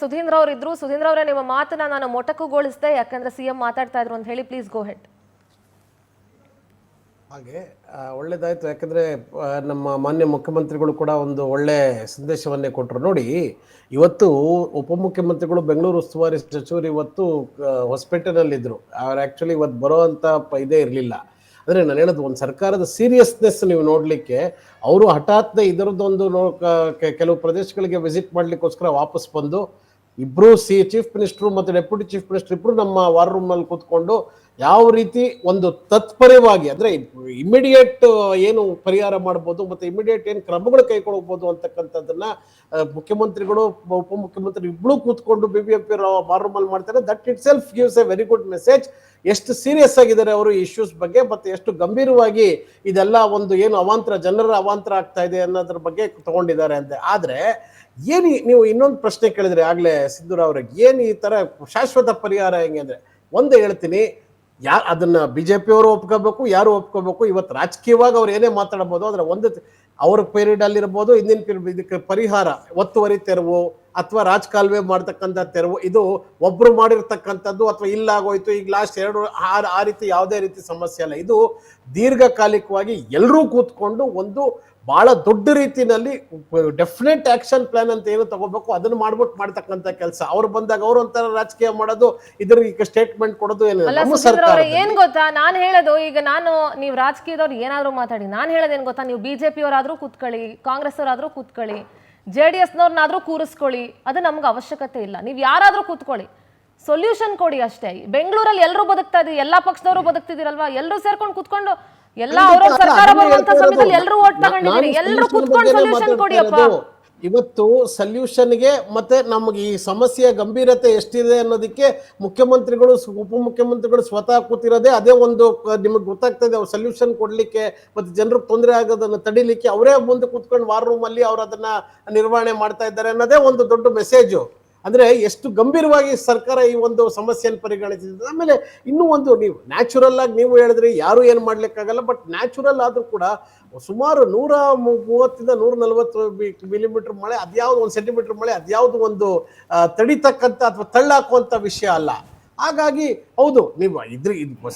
ಸುಧೀಂದ್ರ ಅವರು ಇದ್ರು. ಸುಧೀಂದ್ರ ಅವರೇ, ನಿಮ್ಮ ಮಾತನ್ನ ನಾನು ಮೊಟಕುಗೊಳಿಸಿದೆ, ಯಾಕಂದ್ರೆ ಸಿಎಂ ಮಾತಾಡ್ತಾ ಇದ್ರು ಅಂತ ಹೇಳಿ. Please go head. ಹಾಗೆ ಒಳ್ಳೇದಾಯ್ತು, ಯಾಕಂದ್ರೆ ನಮ್ಮ ಮಾನ್ಯ ಮುಖ್ಯಮಂತ್ರಿಗಳು ಕೂಡ ಒಂದು ಒಳ್ಳೆ ಸಂದೇಶವನ್ನೇ ಕೊಟ್ಟರು. ನೋಡಿ, ಇವತ್ತು ಉಪಮುಖ್ಯಮಂತ್ರಿಗಳು ಬೆಂಗಳೂರು ಉಸ್ತುವಾರಿ ಸಚಿವರು ಇವತ್ತು ಹೊಸಪೇಟೆನಲ್ಲಿದ್ದರು. ಅವ್ರು ಆ್ಯಕ್ಚುಲಿ ಇವತ್ತು ಬರೋ ಅಂತ ಇದೇ ಇರಲಿಲ್ಲ. ಅಂದರೆ ನಾನು ಹೇಳೋದು, ಒಂದು ಸರ್ಕಾರದ ಸೀರಿಯಸ್ನೆಸ್ ನೀವು ನೋಡಲಿಕ್ಕೆ ಅವರು ಹಠಾತ್ನೆ ಇದರದ್ದೊಂದು ಕೆಲವು ಪ್ರದೇಶಗಳಿಗೆ ವಿಸಿಟ್ ಮಾಡಲಿಕ್ಕೋಸ್ಕರ ವಾಪಸ್ ಬಂದು ಇಬ್ಬರು ಚೀಫ್ ಮಿನಿಸ್ಟ್ರು ಮತ್ತು ಡೆಪ್ಯೂಟಿ ಚೀಫ್ ಮಿನಿಸ್ಟರ್ ಇಬ್ಬರು ನಮ್ಮ ವಾರ್ ರೂಮ್ನಲ್ಲಿ ಕೂತ್ಕೊಂಡು ಯಾವ ರೀತಿ ಒಂದು ತತ್ಪರವಾಗಿ, ಅಂದರೆ ಇಮಿಡಿಯೇಟ್ ಏನು ಪರಿಹಾರ ಮಾಡ್ಬೋದು ಮತ್ತು ಇಮಿಡಿಯೇಟ್ ಏನು ಕ್ರಮಗಳು ಕೈಗೊಳ್ಬೋದು ಅಂತಕ್ಕಂಥದ್ದನ್ನ ಮುಖ್ಯಮಂತ್ರಿಗಳು ಉಪಮುಖ್ಯಮಂತ್ರಿ ಇಬ್ಬರು ಕೂತ್ಕೊಂಡು BBMP ವಾರ್ ರೂಮಲ್ಲಿ ಮಾಡ್ತಾರೆ. That it self gives A very good message. ಎಷ್ಟು ಸೀರಿಯಸ್ ಆಗಿದ್ದಾರೆ ಅವರು ಈ ಇಶ್ಯೂಸ್ ಬಗ್ಗೆ, ಮತ್ತು ಎಷ್ಟು ಗಂಭೀರವಾಗಿ ಇದೆಲ್ಲ ಒಂದು ಏನು ಜನರ ಅವಾಂತರ ಆಗ್ತಾ ಇದೆ ಅನ್ನೋದ್ರ ಬಗ್ಗೆ ತಗೊಂಡಿದ್ದಾರೆ ಅಂತ. ಆದರೆ ಏನು ನೀವು ಇನ್ನೊಂದು ಪ್ರಶ್ನೆ ಕೇಳಿದ್ರೆ ಆಗ್ಲೇ ಸಿದ್ದೂರ ಅವ್ರಿಗೆ, ಏನು ಈ ತರ ಶಾಶ್ವತ ಪರಿಹಾರ ಹೆಂಗೆ ಅಂದ್ರೆ, ಒಂದೇ ಹೇಳ್ತೀನಿ, ಅದನ್ನ BJP ಅವರು ಒಪ್ಕೋಬೇಕು, ಯಾರು ಒಪ್ಕೋಬೇಕು. ಇವತ್ತು ರಾಜಕೀಯವಾಗಿ ಅವ್ರು ಏನೇ ಮಾತಾಡಬಹುದು, ಆದ್ರೆ ಒಂದು ಅವ್ರ ಪೀರಿಯಡ್ ಅಲ್ಲಿರ್ಬೋದು, ಹಿಂದಿನ ಪೀರಿಯಡ್, ಇದಕ್ಕೆ ಪರಿಹಾರ ಒತ್ತುವರಿ ತೆರವು ಅಥವಾ ರಾಜಕಾಲುವೆ ಮಾಡ್ತಕ್ಕಂಥ ತೆರವು, ಇದು ಒಬ್ರು ಮಾಡಿರ್ತಕ್ಕಂಥದ್ದು ಅಥವಾ ಇಲ್ಲ ಆಗೋಯ್ತು ಈಗ ಲಾಸ್ಟ್ 2 ಆ ರೀತಿ ಯಾವುದೇ ರೀತಿ ಸಮಸ್ಯೆ ಅಲ್ಲ. ಇದು ದೀರ್ಘಕಾಲಿಕವಾಗಿ ಎಲ್ಲರೂ ಕೂತ್ಕೊಂಡು ಒಂದು ಬಹಳ ದೊಡ್ಡ ರೀತಿಯಲ್ಲಿ ಡೆಫಿನೆಟ್ ಆಕ್ಷನ್ ಪ್ಲಾನ್ ಅಂತ ಏನು ತಗೋಬೇಕು ಅದನ್ನು ಮಾಡ್ತಕ್ಕಂಥ ಕೆಲಸ. ಅವ್ರು ಬಂದಾಗ ಅವ್ರು ಒಂಥರ ರಾಜಕೀಯ ಮಾಡೋದು, ಇದ್ರ ಈಗ ಸ್ಟೇಟ್ಮೆಂಟ್ ಕೊಡೋದು ಏನ್ ಗೊತ್ತಾ, ನಾನು ಹೇಳೋದು, ಈಗ ನೀವು ರಾಜಕೀಯದವ್ರು ಏನಾದ್ರು ಮಾತಾಡಿ, ನಾನು ಹೇಳೋದೇನ್ ಗೊತ್ತಾ, ನೀವು BJP ಅವರಾದ್ರೂ ಕೂತ್ಕೊಳ್ಳಿ, ಕಾಂಗ್ರೆಸ್ ಅವರಾದ್ರೂ ಕೂತ್ಕೊಳ್ಳಿ, JDS ನವ್ರನ್ನಾದ್ರೂ ಕೂರಿಸ್ಕೊಳ್ಳಿ, ಅದು ನಮ್ಗೆ ಅವಶ್ಯಕತೆ ಇಲ್ಲ. ನೀವು ಯಾರಾದ್ರೂ ಕೂತ್ಕೊಳ್ಳಿ, ಸೊಲ್ಯೂಷನ್ ಕೊಡಿ ಅಷ್ಟೇ. ಬೆಂಗಳೂರಲ್ಲಿ ಎಲ್ಲರೂ ಬದುಕ್ತಾ ಇದೀವಿ, ಎಲ್ಲಾ ಪಕ್ಷದವರು ಬದುಕ್ತಿದ್ದೀರಲ್ವಾ, ಎಲ್ಲರೂ ಸೇರ್ಕೊಂಡು ಕೂತ್ಕೊಂಡು ಎಲ್ಲ ಅವ್ರ ಸರ್ಕಾರ ಬರುವಂತ ಸಮಯದಲ್ಲಿ ಎಲ್ಲರೂ ಓಟ್ ತಗೊಂಡಿದ್ದೀರಿ, ಎಲ್ಲರೂ ಕೂತ್ಕೊಂಡು ಸೊಲ್ಯೂಷನ್ ಕೊಡಿ ಅಪ್ಪ. ಇವತ್ತು ಸೊಲ್ಯೂಷನ್ಗೆ ಮತ್ತೆ ನಮಗೆ ಈ ಸಮಸ್ಯೆಯ ಗಂಭೀರತೆ ಎಷ್ಟಿದೆ ಅನ್ನೋದಕ್ಕೆ ಮುಖ್ಯಮಂತ್ರಿಗಳು ಉಪಮುಖ್ಯಮಂತ್ರಿಗಳು ಸ್ವತಃ ಕೂತಿರೋದೇ ಅದೇ ಒಂದು ನಿಮಗೆ ಗೊತ್ತಾಗ್ತದೆ. ಅವ್ರು ಸೊಲ್ಯೂಷನ್ ಕೊಡ್ಲಿಕ್ಕೆ ಮತ್ತೆ ಜನರಿಗೆ ತೊಂದರೆ ಆಗೋದನ್ನು ತಡಿಲಿಕ್ಕೆ ಅವರೇ ಮುಂದೆ ಕೂತ್ಕೊಂಡು ವಾರ್ ರೂಮ್ ಅಲ್ಲಿ ಅವ್ರು ಅದನ್ನ ನಿರ್ವಹಣೆ ಮಾಡ್ತಾ ಇದ್ದಾರೆ ಅನ್ನೋದೇ ಒಂದು ದೊಡ್ಡ ಮೆಸೇಜು. ಅಂದ್ರೆ ಎಷ್ಟು ಗಂಭೀರವಾಗಿ ಸರ್ಕಾರ ಈ ಒಂದು ಸಮಸ್ಯೆಯನ್ನು ಪರಿಗಣಿಸಿದೆ. ಆಮೇಲೆ ಇನ್ನೂ ಒಂದು, ನೀವು ನ್ಯಾಚುರಲ್ ಆಗಿ ನೀವು ಹೇಳಿದ್ರಿ ಯಾರು ಏನು ಮಾಡ್ಲಿಕ್ಕಾಗಲ್ಲ, ಬಟ್ ನ್ಯಾಚುರಲ್ ಆದ್ರೂ ಕೂಡ ಸುಮಾರು 130 ಇಂದ 140 ಮಿಲಿಮೀಟರ್ ಮಳೆ, ಅದ್ಯಾವ್ದು 1 ಸೆಂಟಿಮೀಟರ್ ಮಳೆ, ಅದ್ಯಾವುದು ಒಂದು ತಡಿತಕ್ಕಂಥ ಅಥವಾ ತಳ್ಳಾಕುವಂತ ವಿಷಯ ಅಲ್ಲ. ಹಾಗಾಗಿ ಹೌದು, ನೀವು ಇದು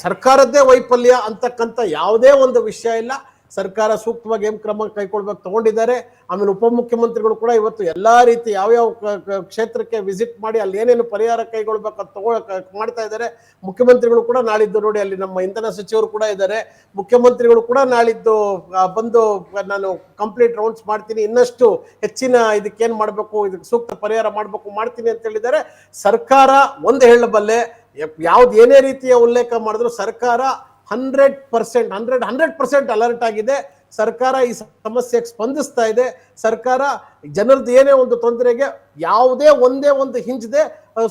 ಸರ್ಕಾರದ್ದೇ ವೈಫಲ್ಯ ಅಂತಕ್ಕಂಥ ಯಾವುದೇ ಒಂದು ವಿಷಯ ಇಲ್ಲ. ಸರ್ಕಾರ ಸೂಕ್ತವಾಗಿ ಏನು ಕ್ರಮ ಕೈಗೊಳ್ಬೇಕು ತಗೊಂಡಿದ್ದಾರೆ. ಆಮೇಲೆ ಉಪಮುಖ್ಯಮಂತ್ರಿಗಳು ಕೂಡ ಇವತ್ತು ಎಲ್ಲಾ ರೀತಿ ಯಾವ್ಯಾವ ಕ್ಷೇತ್ರಕ್ಕೆ ವಿಸಿಟ್ ಮಾಡಿ ಅಲ್ಲಿ ಏನೇನು ಪರಿಹಾರ ಕೈಗೊಳ್ಬೇಕು ಅಂತ ಮಾಡ್ತಾ ಇದ್ದಾರೆ. ಮುಖ್ಯಮಂತ್ರಿಗಳು ಕೂಡ ನಾಳಿದ್ದು, ನೋಡಿ ಅಲ್ಲಿ ನಮ್ಮ ಇಂಧನ ಸಚಿವರು ಕೂಡ ಇದ್ದಾರೆ, ಮುಖ್ಯಮಂತ್ರಿಗಳು ಕೂಡ ನಾಳಿದ್ದು ಬಂದು ನಾನು ಕಂಪ್ಲೀಟ್ ರೌಂಡ್ಸ್ ಮಾಡ್ತೀನಿ, ಇನ್ನಷ್ಟು ಹೆಚ್ಚಿನ ಇದಕ್ಕೇನು ಮಾಡಬೇಕು, ಇದಕ್ಕೆ ಸೂಕ್ತ ಪರಿಹಾರ ಮಾಡ್ತೀನಿ ಅಂತ ಹೇಳಿದ್ದಾರೆ. ಸರ್ಕಾರ ಒಂದು ಹೇಳಬಲ್ಲೆ, ಯಾವ್ದು ಏನೇ ರೀತಿಯ ಉಲ್ಲೇಖ ಮಾಡಿದ್ರು ಸರ್ಕಾರ 100% ಅಲರ್ಟ್ ಆಗಿದೆ. ಸರ್ಕಾರ ಈ ಸಮಸ್ಯೆಗೆ ಸ್ಪಂದಿಸ್ತಾ ಇದೆ. ಸರ್ಕಾರ ಜನರದ್ದು ಏನೇ ಒಂದು ತೊಂದರೆಗೆ ಯಾವುದೇ ಒಂದೇ ಒಂದು ಹಿಂಜದೆ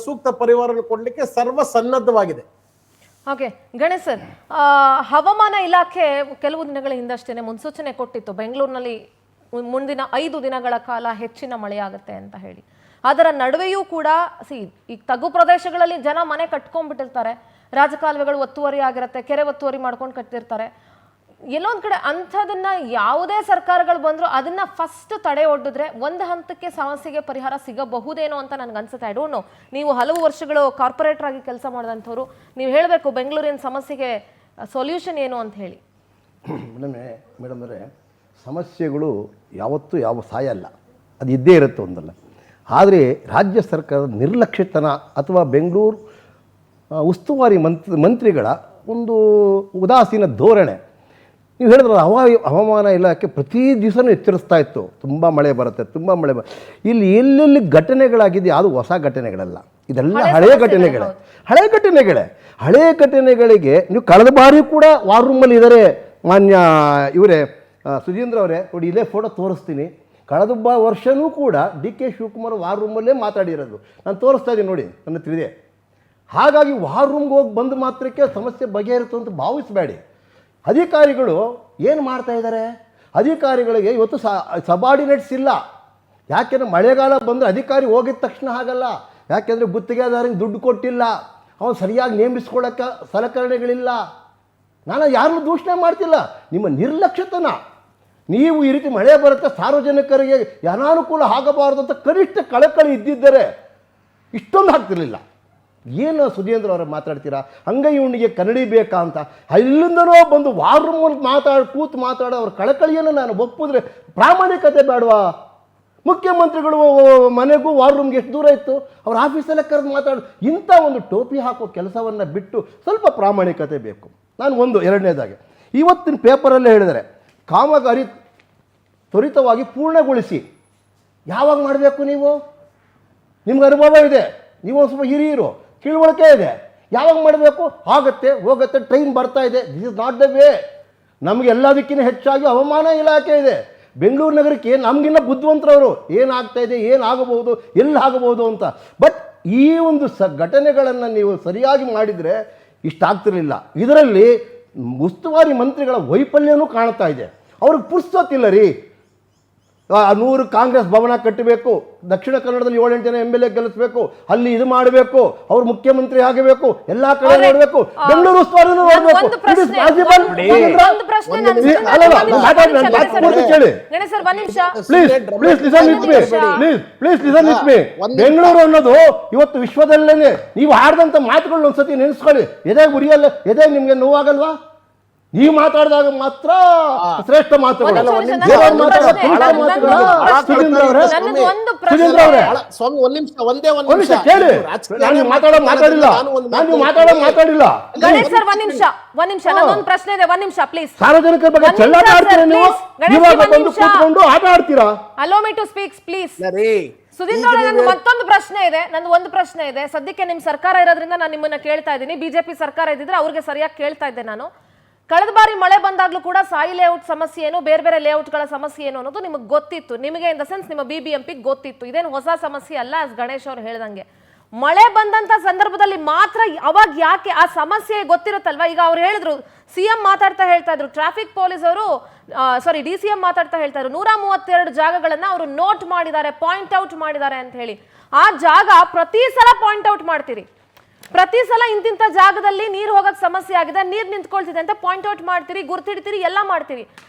ಸೂಕ್ತ ಪರಿಹಾರ ಕೊಡ್ಲಿಕ್ಕೆ ಸರ್ವಸನ್ನದ್ಧವಾಗಿದೆ. ಓಕೆ ಗಣೇಶ್ ಸರ್, ಹವಾಮಾನ ಇಲಾಖೆ ಕೆಲವು ದಿನಗಳ ಹಿಂದಷ್ಟೇ ಮುನ್ಸೂಚನೆ ಕೊಟ್ಟಿತ್ತು, ಬೆಂಗಳೂರಿನಲ್ಲಿ ಮುಂದಿನ 5 ದಿನಗಳ ಕಾಲ ಹೆಚ್ಚಿನ ಮಳೆಯಾಗುತ್ತೆ ಅಂತ ಹೇಳಿ. ಅದರ ನಡುವೆಯೂ ಕೂಡ ಈ ತಗ್ಗು ಪ್ರದೇಶಗಳಲ್ಲಿ ಜನ ಮನೆ ಕಟ್ಕೊಂಡ್ಬಿಟ್ಟಿರ್ತಾರೆ, ರಾಜಕಾಲುವೆಗಳು ಒತ್ತುವರಿ ಆಗಿರುತ್ತೆ, ಕೆರೆ ಒತ್ತುವರಿ ಮಾಡ್ಕೊಂಡು ಕಟ್ತಿರ್ತಾರೆ. ಎಲ್ಲೊಂದ್ ಕಡೆ ಅಂಥದನ್ನ ಯಾವುದೇ ಸರ್ಕಾರಗಳು ಬಂದ್ರು ಅದನ್ನ ಫಸ್ಟ್ ತಡೆ ಒಡ್ಡಿದ್ರೆ ಒಂದು ಹಂತಕ್ಕೆ ಸಮಸ್ಯೆಗೆ ಪರಿಹಾರ ಸಿಗಬಹುದೇನೋ ಅಂತ ನನ್ಗೆ ಅನ್ಸುತ್ತೆ. ಐ ಡೋಂಟ್ ನೋ, ನೀವು ಹಲವು ವರ್ಷಗಳು ಕಾರ್ಪೊರೇಟರ್ ಆಗಿ ಕೆಲಸ ಮಾಡಿದಂಥವ್ರು, ನೀವು ಹೇಳಬೇಕು ಬೆಂಗಳೂರಿನ ಸಮಸ್ಯೆಗೆ ಸೊಲ್ಯೂಷನ್ ಏನು ಅಂತ ಹೇಳಿ. ಮೇಡಮ್ ಅವರೇ, ಸಮಸ್ಯೆಗಳು ಯಾವತ್ತೂ ಯಾವ ಸಾಯಲ್ಲ, ಅದು ಇದ್ದೇ ಇರುತ್ತೆ ಒಂದಲ್ಲ. ಆದರೆ ರಾಜ್ಯ ಸರ್ಕಾರದ ನಿರ್ಲಕ್ಷ್ಯತನ ಅಥವಾ ಬೆಂಗಳೂರು ಉಸ್ತುವಾರಿ ಮಂತ್ರಿಗಳ ಒಂದು ಉದಾಸೀನ ಧೋರಣೆ. ನೀವು ಹೇಳಿದ್ರೆ ಹವಾಮಾನ ಇಲಾಖೆ ಪ್ರತಿ ದಿವಸನೂ ಎಚ್ಚರಿಸ್ತಾ ಇತ್ತು, ತುಂಬ ಮಳೆ ಬರುತ್ತೆ, ತುಂಬ ಮಳೆ ಇಲ್ಲಿ ಎಲ್ಲೆಲ್ಲಿ ಘಟನೆಗಳಾಗಿದೆ ಅದು ಹೊಸ ಘಟನೆಗಳಲ್ಲ, ಇದೆಲ್ಲ ಹಳೆಯ ಘಟನೆಗಳಿಗೆ ನೀವು ಕಳೆದ ಬಾರಿ ಕೂಡ ವಾರ್ ರೂಮಲ್ಲಿ ಇದ್ದಾರೆ ಮಾನ್ಯ ಇವರೇ ಸುಧೀಂದ್ರ ಅವರೇ, ನೋಡಿ ಇಲ್ಲೇ ಫೋಟೋ ತೋರಿಸ್ತೀನಿ. ಕಳೆದ ವರ್ಷವೂ ಕೂಡ DK ಶಿವಕುಮಾರ್ ವಾರ್ ರೂಮಲ್ಲೇ ಮಾತಾಡಿರೋದು ನಾನು ತೋರಿಸ್ತಾ ಇದ್ದೀನಿ, ನೋಡಿ ನನ್ನ ತಿಳಿದೆ. ಹಾಗಾಗಿ ವಾರ್ ರೂಮ್ಗೆ ಹೋಗಿ ಬಂದ ಮಾತ್ರಕ್ಕೆ ಸಮಸ್ಯೆ ಬಗೆಹರಿತು ಅಂತ ಭಾವಿಸಬೇಡಿ. ಅಧಿಕಾರಿಗಳು ಏನು ಮಾಡ್ತಾ ಇದ್ದಾರೆ, ಅಧಿಕಾರಿಗಳಿಗೆ ಇವತ್ತು ಸಬಾರ್ಡಿನೇಟ್ಸ್ ಇಲ್ಲ. ಯಾಕೆಂದರೆ ಮಳೆಗಾಲ ಬಂದರೆ ಅಧಿಕಾರಿ ಹೋಗಿದ ತಕ್ಷಣ ಆಗಲ್ಲ, ಯಾಕೆಂದರೆ ಗುತ್ತಿಗೆದಾರರಿಗೆ ದುಡ್ಡು ಕೊಟ್ಟಿಲ್ಲ, ಅವನು ಸರಿಯಾಗಿ ನೇಮಿಸ್ಕೊಳ್ಳೋಕ್ಕೆ ಸಲಕರಣೆಗಳಿಲ್ಲ. ನಾನು ಯಾರನ್ನೂ ದೂಷಣೆ ಮಾಡ್ತಿಲ್ಲ, ನಿಮ್ಮ ನಿರ್ಲಕ್ಷ್ಯತನ. ನೀವು ಈ ರೀತಿ ಮಳೆ ಬರುತ್ತೆ ಸಾರ್ವಜನಿಕರಿಗೆ ಅನಾನುಕೂಲ ಆಗಬಾರ್ದು ಅಂತ ಕನಿಷ್ಠ ಕಳಕಳಿ ಇದ್ದಿದ್ದರೆ ಇಷ್ಟೊಂದು ಆಗ್ತಿರ್ಲಿಲ್ಲ. ಏನು ಸುಧೀಂದ್ರ ಅವರ ಮಾತಾಡ್ತೀರಾ, ಅಂಗೈ ಹುಣ್ಣಿಗೆ ಕನ್ನಡಿ ಬೇಕಾ ಅಂತ ಎಲ್ಲಿಂದನೋ ಬಂದು ವಾರ್ ರೂಮಲ್ಲಿ ಕೂತು ಮಾತಾಡೋ ಅವ್ರ ಕಳಕಳಿಯನ್ನು ನಾನು ಒಪ್ಪಿದ್ರೆ ಪ್ರಾಮಾಣಿಕತೆ ಬೇಡವಾ? ಮುಖ್ಯಮಂತ್ರಿಗಳು ಮನೆಗೂ ವಾರ್ ರೂಮ್ಗೆ ಎಷ್ಟು ದೂರ ಇತ್ತು, ಅವ್ರ ಆಫೀಸಲ್ಲೇ ಕರೆದು ಮಾತಾಡು. ಇಂಥ ಒಂದು ಟೋಪಿ ಹಾಕೋ ಕೆಲಸವನ್ನು ಬಿಟ್ಟು ಸ್ವಲ್ಪ ಪ್ರಾಮಾಣಿಕತೆ ಬೇಕು. ನಾನು ಎರಡನೇದಾಗಿ ಇವತ್ತಿನ ಪೇಪರಲ್ಲೇ ಹೇಳಿದರೆ ಕಾಮಗಾರಿ ತ್ವರಿತವಾಗಿ ಪೂರ್ಣಗೊಳಿಸಿ. ಯಾವಾಗ ಮಾಡಬೇಕು? ನಿಮ್ಗೆ ಅನುಭವ ಇದೆ, ನೀವು ಒಂದು ಸ್ವಲ್ಪ ಹಿರಿಯರು, ತಿಳುವಳಿಕೆ ಇದೆ. ಯಾವಾಗ ಮಾಡಬೇಕು? ಆಗುತ್ತೆ ಹೋಗುತ್ತೆ, ಟ್ರೈನ್ ಬರ್ತಾ ಇದೆ. This is not the way. ನಮಗೆ ಎಲ್ಲದಕ್ಕಿಂತ ಹೆಚ್ಚಾಗಿ ಹವಾಮಾನ ಇಲಾಖೆ ಇದೆ. ಬೆಂಗಳೂರು ನಗರಕ್ಕೆ ನಮಗಿನ್ನ ಬುದ್ಧಿವಂತರವರು, ಏನಾಗ್ತಾ ಇದೆ, ಏನಾಗಬಹುದು, ಎಲ್ಲಾಗಬಹುದು ಅಂತ. ಬಟ್ ಈ ಒಂದು ಘಟನೆಗಳನ್ನು ನೀವು ಸರಿಯಾಗಿ ಮಾಡಿದರೆ ಇಷ್ಟಾಗ್ತಿರಲಿಲ್ಲ. ಇದರಲ್ಲಿ ಉಸ್ತುವಾರಿ ಮಂತ್ರಿಗಳ ವೈಫಲ್ಯನೂ ಕಾಣ್ತಾ ಇದೆ. ಅವ್ರಿಗೆ ಪುರ್ಸೊತ್ತಿಲ್ಲ ರೀ. 100 ಕಾಂಗ್ರೆಸ್ ಭವನ ಕಟ್ಟಬೇಕು, ದಕ್ಷಿಣ ಕನ್ನಡದಲ್ಲಿ 7-8 ಜನ MLA ಗೆಲ್ಲಿಸಬೇಕು, ಅಲ್ಲಿ ಇದು ಮಾಡಬೇಕು, ಅವ್ರು ಮುಖ್ಯಮಂತ್ರಿ ಆಗಬೇಕು, ಎಲ್ಲಾ ಕಡೆ ನೋಡಬೇಕು, ಬೆಂಗಳೂರು ಉಸ್ತುವಾರಿ ನೋಡಬೇಕು. ಬೆಂಗಳೂರು ಅನ್ನೋದು ಇವತ್ತು ವಿಶ್ವದಲ್ಲೇನೆ ನೀವು ಆಡ್ದಂತ ಮಾತುಗಳನ್ನ ಒಂದ್ಸತಿ ನೆನೆಸ್ಕೊಳ್ಳಿ. ಎದೆ ಉರಿಯಲ್ಲ, ಎದೆ ನಿಮ್ಗೆ ನೋವಾಗಲ್ವಾ? ನೀವು ಮಾತಾಡಿದಾಗ ಮಾತ್ರ ಶ್ರೇಷ್ಠ ಮಾತುಗಳು. ಸ್ವಾಮಿ ಒಂದ್ ನಿಮಿಷ ಕೇಳಿ, ನಾನು ಮಾತಾಡಿಲ್ಲ. ಗಣೇಶ್ ಸರ್ ಒಂದ್ ನಿಮಿಷ ನನ್ನೊಂದು ಪ್ರಶ್ನೆ ಇದೆ, ಒಂದ್ ನಿಮಿಷ ಪ್ಲೀಸ್. ಸಾರ್ವಜನಿಕರ ಬಗ್ಗೆ ಚೆಲ್ಲಾಟ ಆಡ್ತೀರಾ ನೀವು, ಇವಾಗ ಬಂದು ಕೂತ್ಕೊಂಡು ಆಟ ಆಡ್ತೀರಾ? Allow me to speak please. Sudhindra ಅವರೇ, ನಂದು ಮತ್ತೊಂದು ಪ್ರಶ್ನೆ ಇದೆ. ನಂದು ಒಂದು ಪ್ರಶ್ನೆ ಇದೆ. ಸದ್ಯಕ್ಕೆ ನಿಮ್ ಸರ್ಕಾರ ಇರೋದ್ರಿಂದ ನಾನು ನಿಮ್ಮನ್ನ ಕೇಳ್ತಾ ಇದ್ದೀನಿ. ಬಿಜೆಪಿ ಸರ್ಕಾರ ಇದ್ದಿದ್ರೆ ಅವ್ರಿಗೆ ಸರಿಯಾಗಿ ಕೇಳ್ತಾ ಇದ್ದೆ ನಾನು. ಕಳೆದ ಬಾರಿ ಮಳೆ ಬಂದಾಗ್ಲೂ ಕೂಡ ಸಾಯಿ ಲೇಔಟ್ ಸಮಸ್ಯೆ ಏನು, ಬೇರೆ ಬೇರೆ ಲೇಔಟ್ಗಳ ಸಮಸ್ಯೆ ಏನು ಅನ್ನೋದು ನಿಮಗೆ ಗೊತ್ತಿತ್ತು. ನಿಮಗೆ ಇನ್ ದ ಸೆನ್ಸ್ ನಿಮ್ಮ BBMP ಗೊತ್ತಿತ್ತು. ಇದೇನು ಹೊಸ ಸಮಸ್ಯೆ ಅಲ್ಲ. ಆಸ್ ಗಣೇಶ್ ಅವರು ಹೇಳ್ದಂಗೆ ಮಳೆ ಬಂದಂತ ಸಂದರ್ಭದಲ್ಲಿ ಮಾತ್ರ ಅವಾಗ ಯಾಕೆ ಆ ಸಮಸ್ಯೆ ಗೊತ್ತಿರುತ್ತಲ್ವಾ? ಈಗ ಅವ್ರು ಹೇಳಿದ್ರು, CM ಮಾತಾಡ್ತಾ ಹೇಳ್ತಾ ಇದ್ರು, ಟ್ರಾಫಿಕ್ ಪೊಲೀಸ್ ಅವರು DCM ಮಾತಾಡ್ತಾ ಹೇಳ್ತಾ ಇದ್ರು 132 ಜಾಗಗಳನ್ನ ಅವರು ನೋಟ್ ಮಾಡಿದ್ದಾರೆ, ಪಾಯಿಂಟ್ ಔಟ್ ಮಾಡಿದ್ದಾರೆ ಅಂತ ಹೇಳಿ. ಆ ಜಾಗ ಪ್ರತಿ ಸಲ ಪಾಯಿಂಟ್ ಔಟ್ ಮಾಡ್ತೀರಿ, ಪ್ರತಿ ಸಲ ಇಂತಿಂತ ಜಾಗದಲ್ಲಿ ನೀರು ಹೋಗಕ್ ಸಮಸ್ಯೆ ಆಗಿದೆ, ನೀರು ನಿಂತ್ಕೊಳ್ತಿದೆ ಅಂತ ಪಾಯಿಂಟ್ ಔಟ್ ಮಾಡ್ತೀರಿ, ಗುರ್ತಿಡ್ತೀರಿ, ಎಲ್ಲ ಮಾಡ್ತೀರಿ.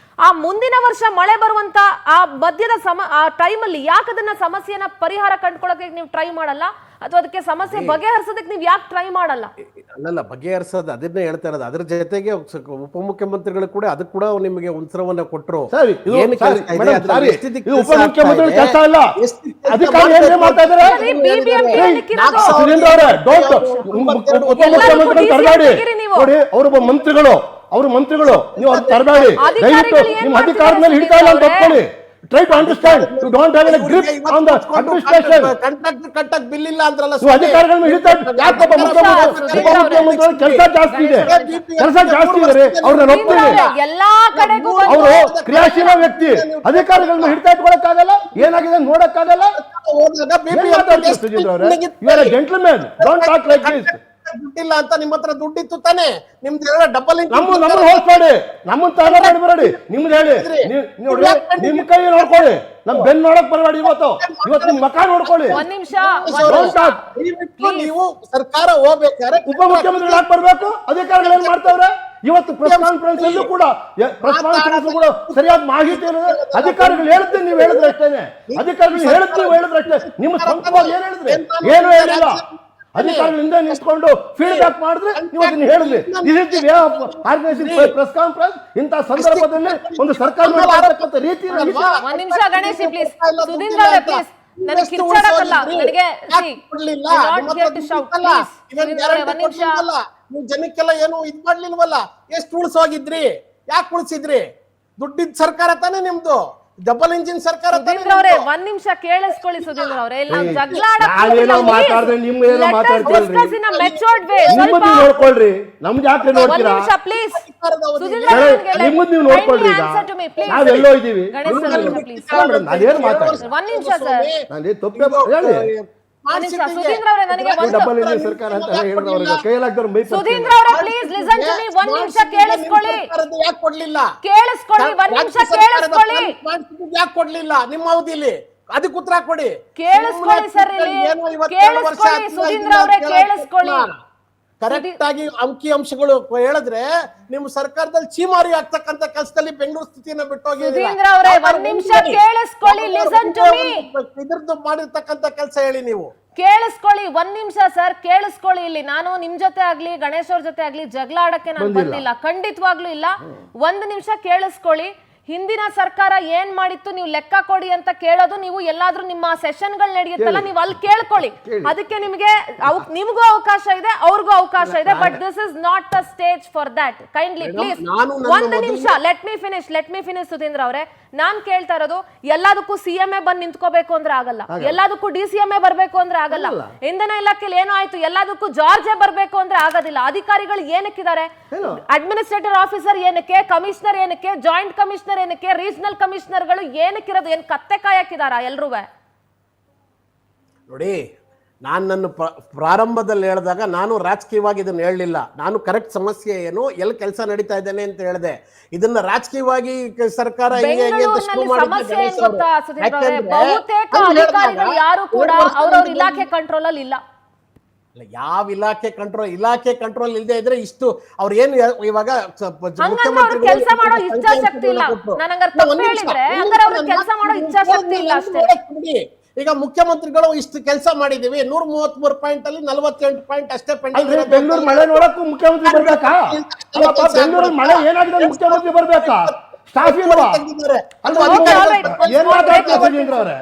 ಆ ಮುಂದಿನ ವರ್ಷ ಮಳೆ ಬರುವಂತ ಆ ಮಧ್ಯದ ಆ ಟೈಮಲ್ಲಿ ಯಾಕೆ ಅದನ್ನ ಸಮಸ್ಯೆನ ಪರಿಹಾರ ಕಂಡುಕೊಳ್ಳೋಕೆ ನೀವು ಟ್ರೈ ಮಾಡಲ್ಲ, ಅಥವಾ ಅದಕ್ಕೆ ಸಮಸ್ಯೆ ಬಗೆಹರಿಸೋದಕ್ಕೆ ನೀವು ಯಾಕೆ ಟ್ರೈ ಮಾಡಲ್ಲ? ಅಲ್ಲಲ್ಲ, ಬಗೆಹರಿಸೋದು ಅದನ್ನೇ ಹೇಳ್ತಾ ಇರೋದು. ಅದ್ರ ಜೊತೆಗೆ ಉಪಮುಖ್ಯಮಂತ್ರಿಗಳು ಕೂಡ ಅದಕ್ಕೆ ಕೂಡ ನಿಮಗೆ ಉತ್ತರವನ್ನ ಕೊಟ್ಟರು. ಅವರೊಬ್ಬ ಮಂತ್ರಿಗಳು ನೀವು ಅವ್ರು ತರಬೇಡಿ, ದಯವಿಟ್ಟು ನಿಮ್ಮ ಅಧಿಕಾರದ ಮೇಲೆ ಹಿಡಿತಾ ಇಲ್ಲ ಅಂತ ಒಪ್ಕೊಳ್ಳಿ. Try to understand. You don't have a grip on the administration. ಕಟ್ಟಕ್ ಬಿಲ್ ಇಲ್ಲ ಅಂದ್ರಲ್ಲ, ಅಧಿಕಾರಿಗಳನ್ನ ಹಿಡಿತಾ ಯಾಕಪ್ಪ? ಮುಖ್ಯಮಂತ್ರಿಗಳು ಕೆಲಸ ಜಾಸ್ತಿ ಇದೆ, ಅವ್ರನ್ನ ಒಪ್ತೀನಿ. ಎಲ್ಲಾ ಕಡೆಗೂ ಅವರು ಕ್ರಿಯಾಶೀಲ ವ್ಯಕ್ತಿ, ಅಧಿಕಾರಿಗಳನ್ನ ಹಿಡಿತಾ ಇಟ್ಕೊಳಕ್ಕಾಗಲ್ಲ, ಏನಾಗಿದೆ ನೋಡಕ್ಕಾಗಲ್ಲ. ಸುಧೀಂದ್ರ ಅವರೇ, you are a gentleman, don't talk like this. ದುಡ್ಡಿಲ್ಲ ಅಂತ ನಿಮ್ಮ ಹತ್ರ ದುಡ್ಡಿತ್ತು ತಾನೆ, ನಿಮ್ದು ಎಲ್ಲ ಡಬಲ್ ನಮ್ಮನ್ನ ಹೋಲ್ಸ್ಬೇಡಿ, ನಮ್ಮನ್ನ ತಾನ ಮಾಡಬೇಡಿ. ನಿಮ್ದು ಹೇಳಿ, ನಿಮ್ ಕೈ ನೋಡ್ಕೊಳ್ಳಿ, ನಮ್ ಬೆನ್ ನೋಡಕ್ ಬರಬೇಡಿ. ಇವತ್ತು ನಿಮ್ ಮಕ ನೋಡ್ಕೊಳ್ಳಿ. ಒಂದ್ ನಿಮಿಷ, ನೀವು ಸರ್ಕಾರ ಹೋಗ್ಬೇಕಾದ್ರೆ ಉಪಮುಖ್ಯಮಂತ್ರಿಗಳು ಯಾಕೆ ಬರ್ಬೇಕು? ಅಧಿಕಾರಿಗಳು ಏನ್ ಮಾಡ್ತಾವ್ರೆ? ಇವತ್ತು ಪ್ರೆಸ್ ಕಾನ್ಫರೆನ್ಸ್ ಅಲ್ಲೂ ಕೂಡ ಸರಿಯಾದ ಮಾಹಿತಿ ಇರೋದು. ಅಧಿಕಾರಿಗಳು ಹೇಳುತ್ತೆ, ನೀವು ಹೇಳಿದ್ರೆ ಅಷ್ಟೇನೆ. ಅಧಿಕಾರಿಗಳು ಹೇಳುತ್ತೆ, ನೀವು ಹೇಳಿದ್ರೆ ಅಷ್ಟೇ. ನಿಮ್ಮ ಸ್ವಂತವಾಗಿ ಏನ್ ಹೇಳಿದ್ರೆ? ಏನು ಹೇಳಿಲ್ಲ. ಅಧಿಕಾರಿಗಳಿಂದ ನಿಂತ್ಕೊಂಡು ಫೀಡ್ಬ್ಯಾಕ್ ಮಾಡಿದ್ರೆ ನೀವು ಅದನ್ನ ಹೇಳಿದ್ರಿ. ಪ್ರೆಸ್ ಕಾನ್ಫರೆನ್ಸ್ ಇಂಥ ಸಂದರ್ಭದಲ್ಲಿ ಒಂದು ಸರ್ಕಾರ ರೀತಿ. ಒಂದ್ ನಿಮಿಷ ಗಣೇಶ್ ಪ್ಲೀಸ್. ಸುಧೀಂದ್ರ ಅವರೇ ಪ್ಲೀಸ್, ನನಗೆ ಕಿರ್ಚಾಡಕ್ಕಲ್ಲ, ನನಗೆ ನೀವು ಜನಕ್ಕೆಲ್ಲ ಏನು ಇದ್ ಮಾಡ್ಲಿಲ್ವಲ್ಲ, ಎಷ್ಟು ಉಳಿಸೋಗಿದ್ರಿ? ಯಾಕೆ ಉಳಿಸಿದ್ರಿ? ದುಡ್ಡಿದ್ ಸರ್ಕಾರ ತಾನೇ ನಿಮ್ದು, ಡಬಲ್ ಇಂಜಿನ್ ಸರ್ಕಾರ. ಸುಧೀಂದ್ರ ಅವರೇ ಒಂದ್ ನಿಮಿಷ ಕೇಳಿಸ್ಕೊಳ್ಳಿ. ಸುಧೀಂದ್ರ ಅವರೇ, ಇಲ್ಲ ಜಗಳ ಮಾತಾಡ್ದೆ, ನಿಮ್ಗೇನೋ ಮಾತಾಡ್ತೀರಿ, ನೋಡ್ಕೊಳ್ರಿ. ನಮ್ದು ಯಾಕೆ ನೋಡ್ತೀರಾ? ಪ್ಲೀಸ್ ನಿಮ್ಮದ್ ನೀವು ನೋಡ್ಕೊಳ್ರಿ. ನಾವೆಲ್ಲೋ ಇದೀವಿ, ನಾನೇನು ಮಾತಾಡ್ತೀನಿ? ಒಂದ್ ನಿಮಿಷ ಸರ್, ನಾನು ತಪ್ಪು ಹೇಳಿ. ಸುಧೀಂದ್ರ ಅವರೇ, ನನಗೆ ಡಬಲ್ ಇಂಜಿನ್ ಸರ್ಕಾರ ಅಂತ ಹೇಳಿದವ್ರಿಗೆ ಕೈಲಾಗ್ದವ್ರು ಮೈ. ಸುಧೀಂದ್ರ ಅವರೇ ಪ್ಲೀಸ್ ಲಿಸನ್ ಟು ಮೀ. ಒಂದ್ ನಿಮಿಷ ಕೇಳಿಸ್ಕೊಳ್ಳಿ, ಯಾಕೆ ಕೊಡ್ಲಿಲ್ಲ? ಕೇಳಿಸ್ಕೊಳ್ಳಿ, ಒಂದ್ ನಿಮಿಷ ಕೇಳಿಸ್ಕೊಳ್ಳಿ. ಯಾಕೆ ಕೊಡ್ಲಿಲ್ಲ ನಿಮ್ಮ ಅವಧಿಲಿ? ಅದಕ್ಕೆ ಉತ್ತರ ಕೊಡಿ. ಕೇಳಿಸ್ಕೊಳ್ಳಿ ಸರ್, ಕೇಳಿಸ್ಕೊಳ್ಳಿ ಸುಧೀಂದ್ರ ಅವರೇ, ಕೇಳಿಸ್ಕೊಳ್ಳಿ. ಕರೆಕ್ಟ್ ಆಗಿ ಅಂಕಿ ಅಂಶಗಳು ಹೇಳಿದ್ರೆ ನಿಮ್ಮ ಸರ್ಕಾರದಲ್ಲಿ ಚೀಮಾರಿ ಆಗ್ತಕ್ಕಂತ ಕೆಲಸದಲ್ಲಿ ಬೆಂಗಳೂರು ಸ್ಥಿತಿನ ಬಿಟ್ಟೋಗಿ. ಸುಧೀಂದ್ರ ಅವರೇ ಒಂದ್ ನಿಮಿಷ ಕೇಳಿಸ್ಕೊಳ್ಳಿ, ಲಿಸನ್ ಟು ಮೀ. ಇದ್ರದ್ದು ಮಾಡಿರ್ತಕ್ಕಂತ ಕೆಲಸ ಹೇಳಿ ನೀವು. ಕೇಳಿಸ್ಕೊಳ್ಳಿ, ಒಂದ್ ನಿಮಿಷ ಸರ್, ಕೇಳಿಸ್ಕೊಳ್ಳಿ. ಇಲ್ಲಿ ನಾನು ನಿಮ್ ಜೊತೆ ಆಗ್ಲಿ ಗಣೇಶ್ ಅವ್ರ ಜೊತೆ ಆಗ್ಲಿ ಜಗಳ ಆಡಕ್ಕೆ ನಾನು ಬಂದಿಲ್ಲ, ಖಂಡಿತವಾಗ್ಲೂ ಇಲ್ಲ. ಒಂದ್ ನಿಮಿಷ ಕೇಳಿಸ್ಕೊಳ್ಳಿ. ಹಿಂದಿನ ಸರ್ಕಾರ ಏನ್ ಮಾಡಿತ್ತು ನೀವು ಲೆಕ್ಕ ಕೊಡಿ ಅಂತ ಕೇಳೋದು ನೀವು ಎಲ್ಲಾದ್ರೂ ನಿಮ್ಮ ಸೆಷನ್ಗಳು ನಡೆಯುತ್ತಲ್ಲ, ನೀವು ಅಲ್ಲಿ ಕೇಳ್ಕೊಳ್ಳಿ. ಅದಕ್ಕೆ ನಿಮ್ಗೆ ನಿಮ್ಗೂ ಅವಕಾಶ ಇದೆ, ಅವ್ರಿಗೂ ಅವಕಾಶ ಇದೆ. But this is not the stage for that. Kindly please ಒಂದು ನಿಮಿಷ, ಲೆಟ್ ಮಿ ಫಿನಿಶ್ ಸುಧೀಂದ್ರ ಅವರೇ. ನಾನ್ ಕೇಳ್ತಾ ಇರೋದು, ಎಲ್ಲದಕ್ಕೂ ಸಿಎಂಎ ಬಂದ್ ನಿಂತ್ಕೋಬೇಕು ಅಂದ್ರೆ ಆಗಲ್ಲ, ಎಲ್ಲದಕ್ಕೂ ಡಿಸಿಎಂಎ ಬರ್ಬೇಕು ಅಂದ್ರೆ ಆಗಲ್ಲ, ಇಂಧನ ಇಲಾಖೆಯಲ್ಲಿ ಏನೋ ಆಯ್ತು ಎಲ್ಲದಕ್ಕೂ ಜಾರ್ಜೆ ಬರ್ಬೇಕು ಅಂದ್ರೆ ಆಗೋದಿಲ್ಲ. ಅಧಿಕಾರಿಗಳು ಏನಕ್ಕಿದ್ದಾರೆ? ಅಡ್ಮಿನಿಸ್ಟ್ರೇಟಿವ್ ಆಫೀಸರ್ ಏನಕ್ಕೆ, ಕಮಿಷನರ್ ಏನಕ್ಕೆ, ಜಾಯಿಂಟ್ ಕಮಿಷನರ್ ಏನಕ್ಕೆ, ರೀಜನಲ್ ಕಮಿಷನರ್ಗಳು ಏನಕ್ಕಿರೋದು? ಏನ್ ಕತ್ತೆ ಕಾಯಕ್ಕಿದಾರ ಎಲ್ರೂ? ನೋಡಿ, ನಾನು ನನ್ನ ಪ್ರಾರಂಭದಲ್ಲಿ ಹೇಳಿದಾಗ ನಾನು ರಾಜಕೀಯವಾಗಿ ಇದನ್ನ ಹೇಳಲಿಲ್ಲ. ನಾನು ಕರೆಕ್ಟ್ ಸಮಸ್ಯೆ ಏನು, ಎಲ್ಲಿ ಕೆಲಸ ನಡೀತಾ ಇದ್ದೇನೆ ಅಂತ ಹೇಳಿದೆ. ಇದನ್ನ ರಾಜಕೀಯವಾಗಿ ಸರ್ಕಾರ ಬಹುತೇಕ ಅಧಿಕಾರಿಗಳು ಯಾರು ಕೂಡ ಅವ್ರವ್ರ ಇಲಾಖೆ ಕಂಟ್ರೋಲ್ ಅಲ್ಲಿ ಇಲ್ಲ. ಯಾವ ಇಲಾಖೆ ಕಂಟ್ರೋಲ್ ಇಲ್ಲದೆ ಇದ್ರೆ ಇಷ್ಟು ಅವ್ರು ಏನು ಇವಾಗ ಕೆಲಸ ಮಾಡೋ ಇಚ್ಛಾಶಕ್ತಿ ಇಲ್ಲ. ನಾನು ಹಂಗಾರೆ ತಪ್ಪು ಹೇಳಿದ್ರೆ ಹಂಗಾರೆ ಅವ್ರಿಗೆ ಕೆಲಸ ಮಾಡೋ ಇಚ್ಛಾಶಕ್ತಿ ಇಲ್ಲ ಅಷ್ಟೇ. ಈಗ ಮುಖ್ಯಮಂತ್ರಿಗಳು ಇಷ್ಟು ಕೆಲಸ ಮಾಡಿದೀವಿ, 133 ಪಾಯಿಂಟ್ ಅಲ್ಲಿ 48 ಪಾಯಿಂಟ್ ಅಷ್ಟೇ ಪೆಂಡಿಂಗ್. ಬೆಂಗಳೂರು ಮಳೆ ನೋಡಕ್ಕೂ ಮುಖ್ಯಮಂತ್ರಿ ಬರ್ಬೇಕಾ? ಬೆಂಗಳೂರು ಮಳೆ ಏನಾಗಿದೆ ಮುಖ್ಯಮಂತ್ರಿ ಬರ್ಬೇಕಾ? ಸ್ಟಾಫ್ ಇಲ್ವಾ? ಏನ್ ಮಾತಾಡ್ತಾರೆ ಸುಧೀಂದ್ರ ಅವರೇ?